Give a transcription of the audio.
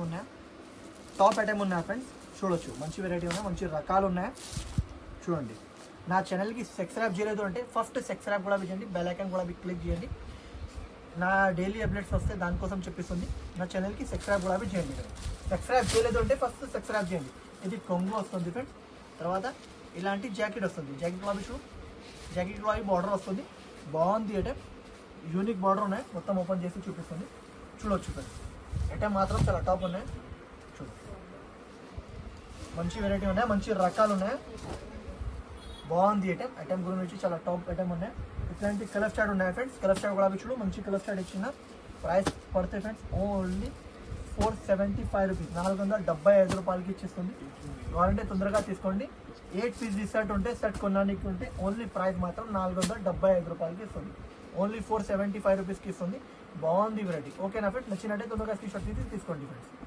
ఉన్నాయి, top item ఉన్నాయి friends. చూడొచ్చు మంచి వెరైటీ ఉన్నాయి, మంచి రకాలు ఉన్నాయి. చూడండి, నా ఛానల్కి సబ్స్క్రైబ్ చేయలేదు అంటే ఫస్ట్ సబ్స్క్రైబ్ కూడా చేయండి, బెల్ ఐకాన్ కూడా క్లిక్ చేయండి. నా డైలీ అప్డేట్స్ వస్తే దానికోసం చెప్పిస్తుంది. నా ఛానల్కి సబ్స్క్రైబ్ కూడా చేయండి. సబ్స్క్రైబ్ చేయలేదు అంటే ఫస్ట్ సబ్స్క్రైబ్ చేయండి. ఇది కొంగు వస్తుంది ఫ్రెండ్స్. తర్వాత ఇలాంటి జాకెట్ వస్తుంది, జాకెట్ కూడా చూడు, జాకెట్ కూడా బార్డర్ వస్తుంది. బాగుంది ఐటమ్, యూనిక్ బార్డర్ ఉన్నాయి. మొత్తం ఓపెన్ చేసి చూపిస్తుంది. చూడొచ్చు ఫ్రెండ్స్, ఐటమ్ మాత్రం చాలా టాప్ ఉన్నాయి. చూడు, మంచి వెరైటీ ఉన్నాయి, మంచి రకాలు ఉన్నాయి. బాగుంది ఐటమ్. ఐటమ్ గురించి చాలా టాప్ ఐటమ్ ఉన్నాయి. ఇట్లాంటి కలర్ స్టార్ట్ ఉన్నాయి ఫ్రెండ్స్. కలర్ స్టార్ట్ కూడా చూడు, మంచి కలర్ స్టార్ట్ ఇచ్చిన. ప్రైస్ పడితే ఫ్రెండ్స్ ఓన్లీ 475 రూపీస్, 475 రూపాయలకి ఇచ్చేస్తుంది. కావాలంటే తొందరగా తీసుకోండి. 8 పీస్ సెట్ ఉంటే సెట్ కొనడానికి ఉంటే ఓన్లీ ప్రైస్ మాత్రం 475 రూపాయలకి ఇస్తుంది. ఓన్లీ 475 రూపీస్కి ఇస్తుంది. బాగుంది వెరైటీ. ఓకేనా ఫ్రెండ్స్, నచ్చినట్టే తొందరగా స్క్రీన్ షాట్ తీసి తీసుకోండి ఫ్రెండ్స్.